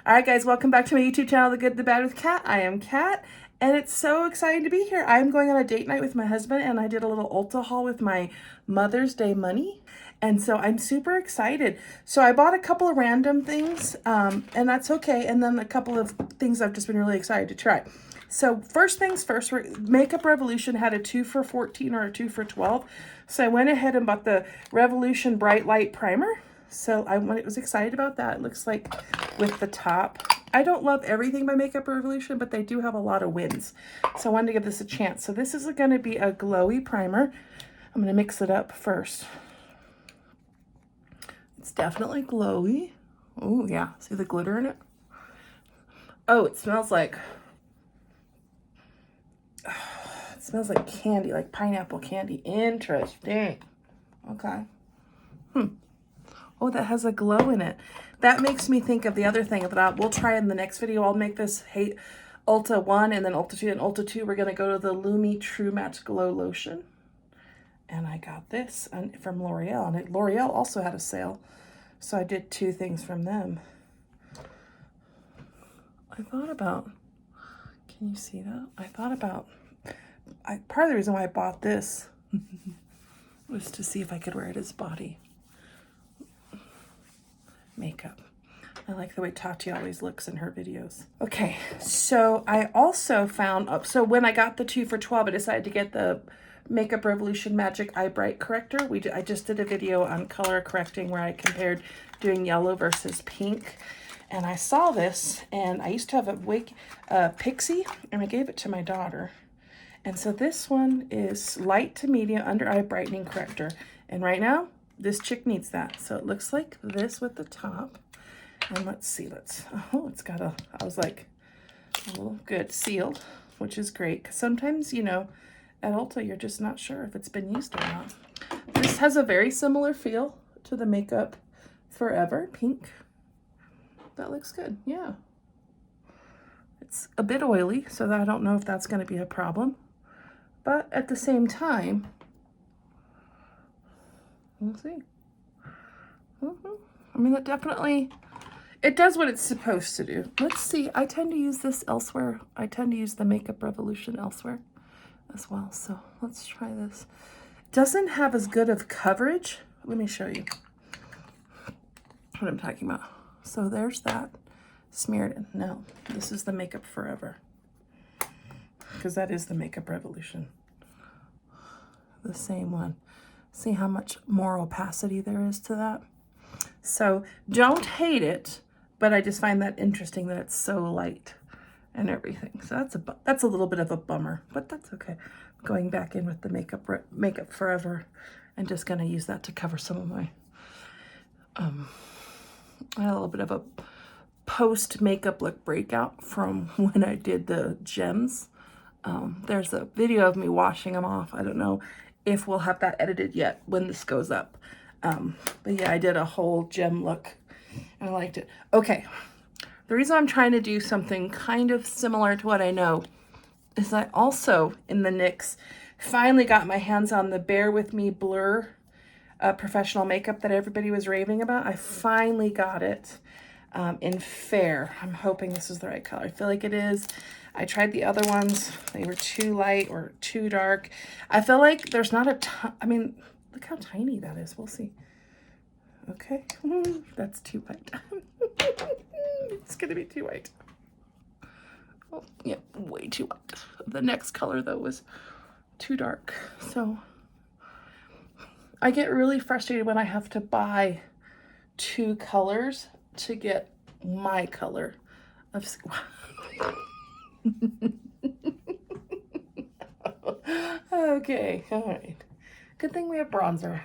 All right, guys, welcome back to my YouTube channel, The Good, The Bad with Kat. I am Kat, and it's so exciting to be here. I'm going on a date night with my husband, and I did a little Ulta haul with my Mother's Day money, and so I'm super excited. So I bought a couple of random things, and that's okay, and then a couple of things I've just been really excited to try. So first things first, Makeup Revolution had a 2 for $14 or a 2 for $12. So I went ahead and bought the Revolution Bright Light Primer. So I was excited about that. It looks like with the top. I don't love everything by Makeup Revolution, but they do have a lot of wins. So I wanted to give this a chance. So this is going to be a glowy primer. I'm going to mix it up first. It's definitely glowy. Oh yeah, see the glitter in it? Oh, it smells like candy, like pineapple candy. Interesting. Okay. Oh, that has a glow in it. That makes me think of the other thing that we'll try in the next video. I'll make this Ulta 1 and then Ulta 2. And Ulta 2, we're going to go to the Lumi True Matte Glow Lotion. And I got this from L'Oreal. And L'Oreal also had a sale. So I did 2 things from them. I thought about, can you see that? I thought about, part of the reason why I bought this was to see if I could wear it as body makeup. I like the way Tati always looks in her videos. Okay, so I also found, so when I got the 2 for $12, I decided to get the Makeup Revolution Magic Eye Bright Corrector. I just did a video on color correcting where I compared doing yellow versus pink. And I saw this, and I used to have a Pixie, and I gave it to my daughter. And so this one is light to medium under eye brightening corrector. And right now, this chick needs that. So it looks like this with the top. And let's see, oh, it's got I was like, oh, good, sealed, which is great. Because sometimes, you know, at Ulta, you're just not sure if it's been used or not. This has a very similar feel to the Makeup Forever pink. That looks good, yeah. It's a bit oily, so I don't know if that's going to be a problem. But at the same time, we'll see. I mean, it does what it's supposed to do. Let's see. I tend to use this elsewhere. I tend to use the Makeup Revolution elsewhere as well. So let's try this. It doesn't have as good of coverage. Let me show you what I'm talking about. So there's that. Smeared in. No, this is the Makeup Forever. Because that is the Makeup Revolution. The same one. See how much more opacity there is to that? So don't hate it, but I just find that interesting that it's so light and everything. So that's a little bit of a bummer, but that's okay. Going back in with the Makeup Forever and just going to use that to cover some of my, I had a little bit of a post-makeup look breakout from when I did the gems. There's a video of me washing them off. I don't know if we'll have that edited yet when this goes up. But yeah, I did a whole gem look and I liked it. Okay, the reason I'm trying to do something kind of similar to what I know is I also, in the NYX, finally got my hands on the Bear With Me Blur professional makeup that everybody was raving about. I finally got it in Fair. I'm hoping this is the right color. I feel like it is. I tried the other ones. They were too light or too dark. I feel like there's not a ton. I mean, look how tiny that is. We'll see. Okay. That's too white. It's going to be too white. Oh, yeah, way too white. The next color, though, was too dark. So I get really frustrated when I have to buy 2 colors to get my color of skin. Okay, all right. Good thing we have bronzer.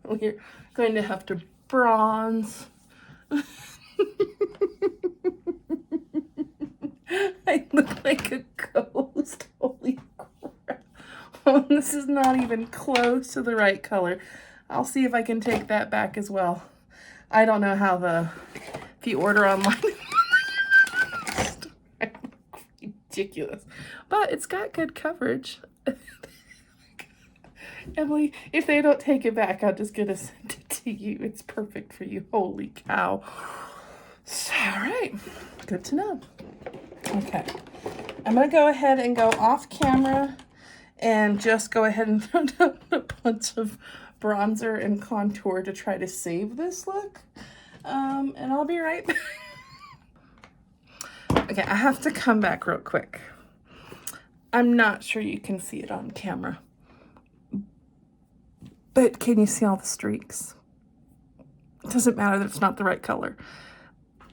We're going to have to bronze. I look like a ghost. Holy crap. Oh, this is not even close to the right color. I'll see if I can take that back as well. I don't know how if you order online. Ridiculous. But it's got good coverage. Emily, if they don't take it back, I'm just gonna send it to you. It's perfect for you. Holy cow. So, all right, good to know. Okay, I'm gonna go ahead and go off camera and just go ahead and throw down a bunch of bronzer and contour to try to save this look. And I'll be right back. Okay, I have to come back real quick. I'm not sure you can see it on camera, but can you see all the streaks? It doesn't matter that it's not the right color.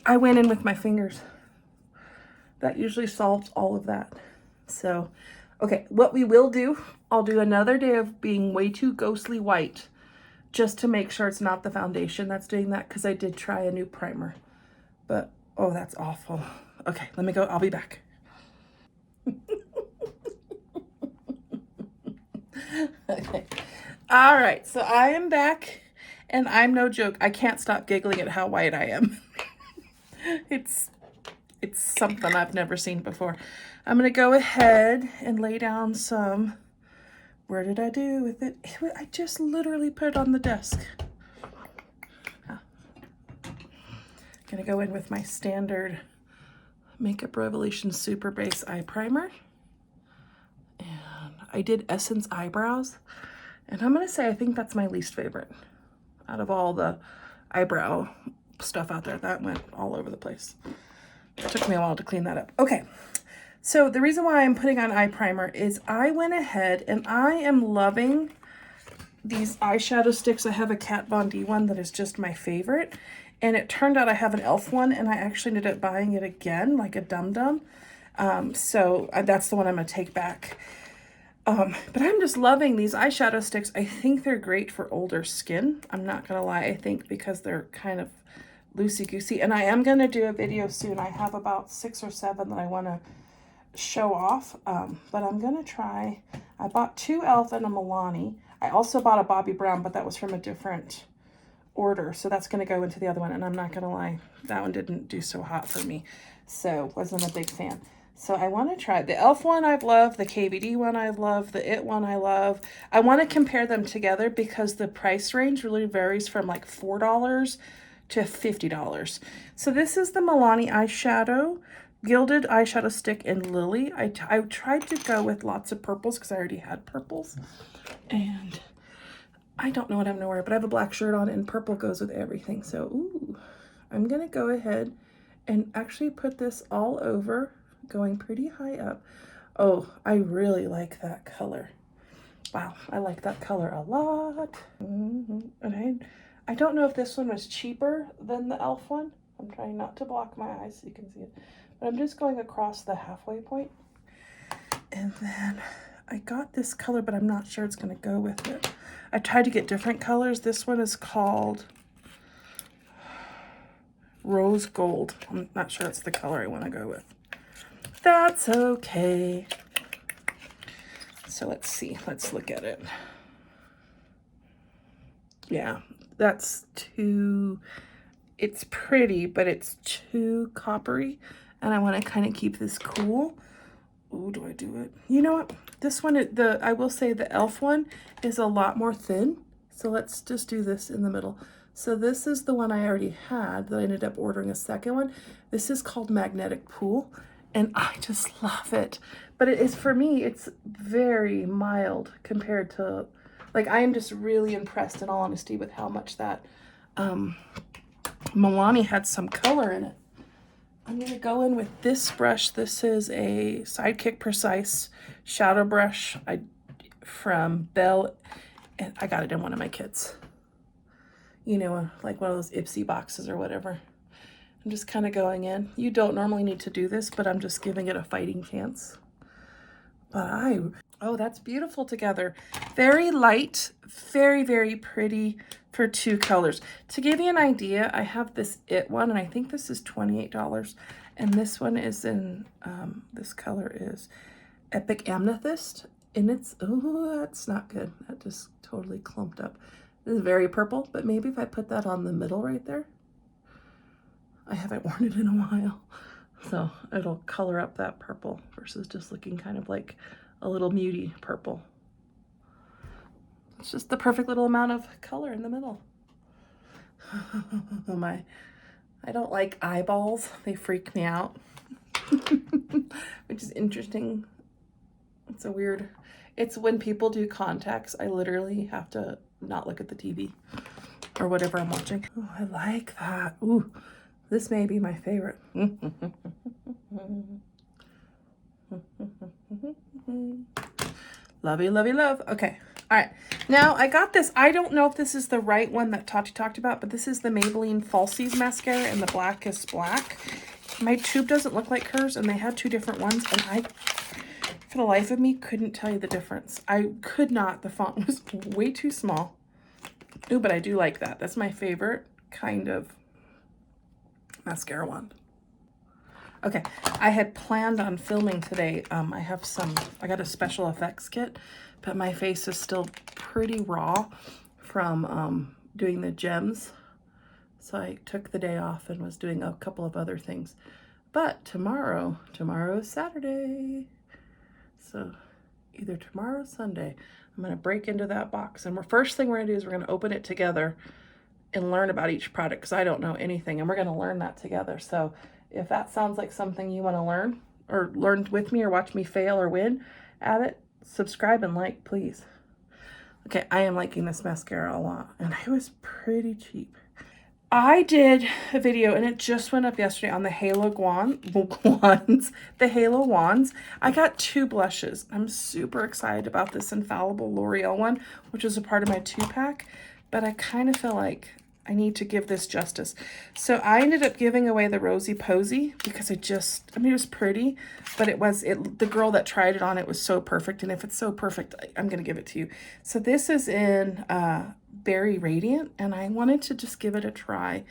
I went in with my fingers. That usually solves all of that. So, okay, what we will do, I'll do another day of being way too ghostly white just to make sure it's not the foundation that's doing that, because I did try a new primer. But, oh, that's awful. Okay, let me go. I'll be back. Okay. All right, so I am back, and I'm no joke. I can't stop giggling at how white I am. It's something I've never seen before. I'm going to go ahead and lay down some... Where did I do with it? I just literally put it on the desk. I'm going to go in with my standard Makeup Revolution Superbase eye primer. And I did Essence eyebrows. And I'm going to say I think that's my least favorite out of all the eyebrow stuff out there. That went all over the place. It took me a while to clean that up. Okay, so the reason why I'm putting on eye primer is I went ahead and I am loving these eyeshadow sticks. I have a Kat Von D one that is just my favorite. And it turned out I have an e.l.f. one, and I actually ended up buying it again, like a dum-dum. So that's the one I'm going to take back. But I'm just loving these eyeshadow sticks. I think they're great for older skin. I'm not going to lie, I think, because they're kind of loosey-goosey. And I am going to do a video soon. I have about 6 or 7 that I want to show off. But I'm going to try. I bought 2 e.l.f. and a Milani. I also bought a Bobbi Brown, but that was from a different order. So that's going to go into the other one. And I'm not going to lie, that one didn't do so hot for me. So wasn't a big fan. So I want to try the e.l.f. one I've loved, the KVD one I've loved, the IT one I love. I want to compare them together because the price range really varies from like $4 to $50. So this is the Milani eyeshadow, Gilded eyeshadow stick in Lily. I tried to go with lots of purples because I already had purples. And I don't know what I'm going to wear, but I have a black shirt on and purple goes with everything. So, ooh, I'm going to go ahead and actually put this all over, going pretty high up. Oh, I really like that color. Wow, I like that color a lot. And I don't know if this one was cheaper than the e.l.f. one. I'm trying not to block my eyes so you can see it. But I'm just going across the halfway point. And then I got this color, but I'm not sure it's going to go with it. I tried to get different colors. This one is called Rose Gold. I'm not sure it's the color I want to go with. That's okay. So let's see. Let's look at it. Yeah, that's too... It's pretty, but it's too coppery. And I want to kind of keep this cool. Ooh, do I do it? You know what? This one, I will say the e.l.f. one is a lot more thin. So let's just do this in the middle. So this is the one I already had that I ended up ordering a second one. This is called Magnetic Pool. And I just love it. But it is, for me, it's very mild compared to, like, I am just really impressed in all honesty with how much that Milani had some color in it. I'm going to go in with this brush. This is a Sidekick Precise shadow brush from Belle, and I got it in one of my kits. You know, like one of those Ipsy boxes or whatever. I'm just kind of going in. You don't normally need to do this, but I'm just giving it a fighting chance. But oh, that's beautiful together. Very light, very, very pretty for 2 colors. To give you an idea, I have this IT one, and I think this is $28. And this one is in, this color is Epic Amethyst. And it's, oh, that's not good. That just totally clumped up. This is very purple, but maybe if I put that on the middle right there. I haven't worn it in a while. So it'll color up that purple versus just looking kind of like a little muty purple. It's just the perfect little amount of color in the middle. Oh my, I don't like eyeballs. They freak me out, which is interesting. It's a weird, it's when people do contacts, I literally have to not look at the TV or whatever I'm watching. Oh, I like that. Ooh, this may be my favorite. Lovey, lovey, love. Okay. All right. Now I got this. I don't know if this is the right one that Tati talked about, but this is the Maybelline Falsies mascara and the blackest black. My tube doesn't look like hers, and they had two different ones, and I, for the life of me, couldn't tell you the difference. I could not. The font was way too small. Ooh, but I do like that. That's my favorite kind of mascara wand. Okay, I had planned on filming today. I got a special effects kit, but my face is still pretty raw from doing the gems. So I took the day off and was doing a couple of other things. But tomorrow is Saturday. So either tomorrow or Sunday, I'm gonna break into that box. And first thing we're gonna do is we're gonna open it together and learn about each product, because I don't know anything, and we're gonna learn that together. So if that sounds like something you wanna learn, or learn with me, or watch me fail or win at it, subscribe and like, please. Okay, I am liking this mascara a lot, and it was pretty cheap. I did a video, and it just went up yesterday, on the Halo wands. The Halo wands. I got 2 blushes. I'm super excited about this Infallible L'Oreal one, which is a part of my 2-pack, but I kind of feel like I need to give this justice. So I ended up giving away the Rosy Posy because it was pretty, but the girl that tried it on, it was so perfect. And if it's so perfect, I'm going to give it to you. So this is in Berry Radiant, and I wanted to just give it a try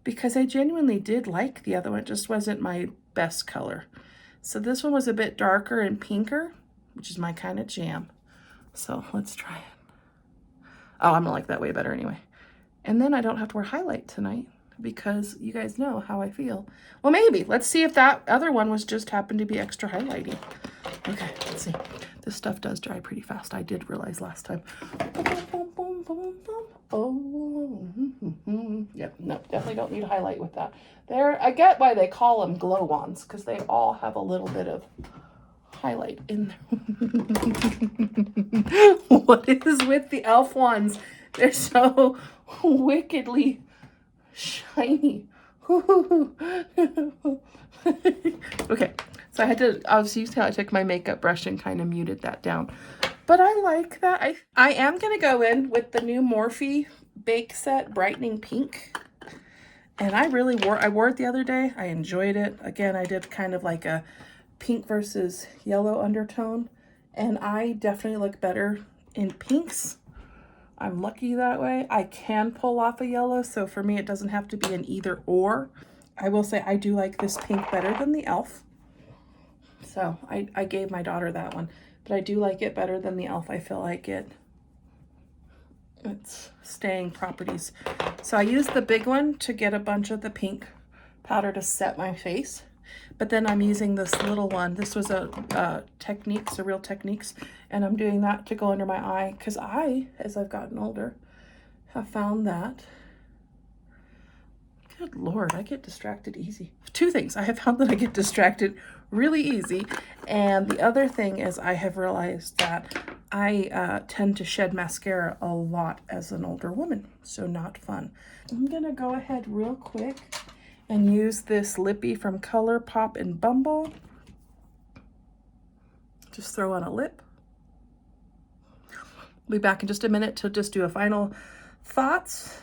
because I genuinely did like the other one. It just wasn't my best color. So this one was a bit darker and pinker, which is my kind of jam. So let's try it. Oh, I'm going to like that way better anyway. And then I don't have to wear highlight tonight because you guys know how I feel. Well, maybe. Let's see if that other one was just happened to be extra highlighty. Okay, let's see. This stuff does dry pretty fast. I did realize last time. Oh, yep, no, definitely don't need highlight with that. I get why they call them glow wands, because they all have a little bit of highlight in there. What is with the e.l.f. wands? They're so wickedly shiny. Okay, so I was used to how I took my makeup brush and kind of muted that down. But I like that. I am going to go in with the new Morphe Bake Set Brightening Pink. And I wore it the other day. I enjoyed it. Again, I did kind of like a pink versus yellow undertone. And I definitely look better in pinks. I'm lucky that way. I can pull off a yellow, so for me it doesn't have to be an either or. I will say I do like this pink better than the e.l.f. So I gave my daughter that one, but I do like it better than the e.l.f. I feel like it's staying properties. So I used the big one to get a bunch of the pink powder to set my face. But then I'm using this little one. This was a Real Techniques, and I'm doing that to go under my eye because as I've gotten older, have found that, good Lord, I get distracted easy. 2 things. I have found that I get distracted really easy, and the other thing is I have realized that I tend to shed mascara a lot as an older woman, so not fun. I'm gonna go ahead real quick and use this Lippy from ColourPop and Bumble. Just throw on a lip. We'll be back in just a minute to just do a final thoughts.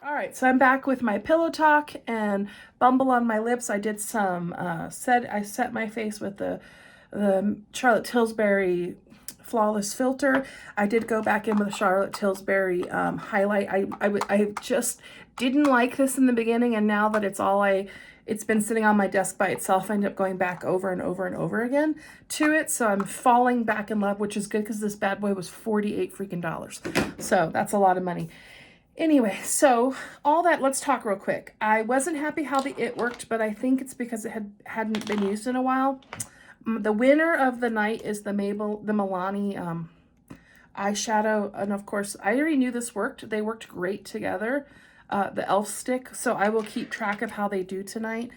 All right, so I'm back with my Pillow Talk and Bumble on my lips. I did some, I set my face with the Charlotte Tilbury Flawless Filter. I did go back in with a Charlotte Tilbury highlight. I just didn't like this in the beginning, and now that it's been sitting on my desk by itself, I ended up going back over and over and over again to it. So I'm falling back in love, which is good because this bad boy was $48 freaking. So that's a lot of money. Anyway, so all that, let's talk real quick. I wasn't happy how the It worked, but I think it's because it hadn't been used in a while. The winner of the night is the Milani eyeshadow, and of course, I already knew this worked. They worked great together, the e.l.f. stick, so I will keep track of how they do tonight.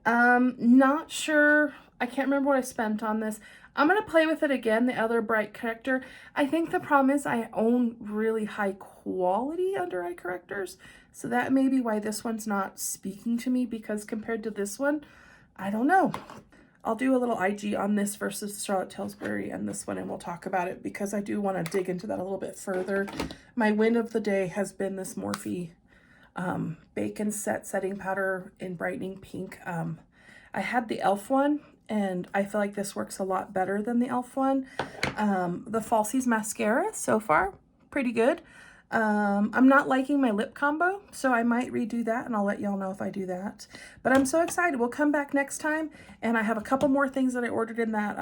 Not sure, I can't remember what I spent on this. I'm going to play with it again, the other bright corrector. I think the problem is I own really high quality under eye correctors, so that may be why this one's not speaking to me, because compared to this one, I don't know. I'll do a little IG on this versus Charlotte Tilbury and this one, and we'll talk about it because I do want to dig into that a little bit further. My win of the day has been this Morphe Bacon Set Setting Powder in Brightening Pink. I had the e.l.f. one, and I feel like this works a lot better than the e.l.f. one. The Falsies mascara, so far, pretty good. I'm not liking my lip combo, so I might redo that, and I'll let y'all know if I do that. But I'm so excited. We'll come back next time, and I have a couple more things that I ordered in that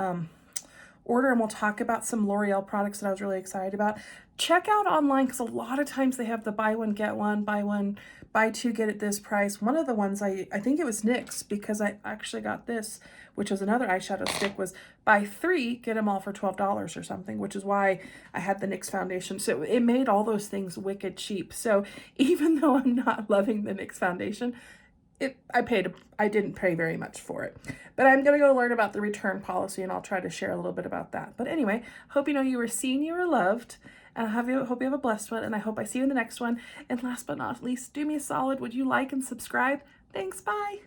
order, and we'll talk about some L'Oreal products that I was really excited about. Check out online, because a lot of times they have the buy one, get one, buy two, get it this price. One of the ones, I think it was NYX, because I actually got this, which was another eyeshadow stick, was buy three, get them all for $12 or something, which is why I had the NYX foundation. So it made all those things wicked cheap. So even though I'm not loving the NYX foundation, I didn't pay very much for it. But I'm going to go learn about the return policy, and I'll try to share a little bit about that. But anyway, hope you know you were seen, you were loved, and I hope you have a blessed one, and I hope I see you in the next one. And last but not least, do me a solid. Would you like and subscribe? Thanks. Bye.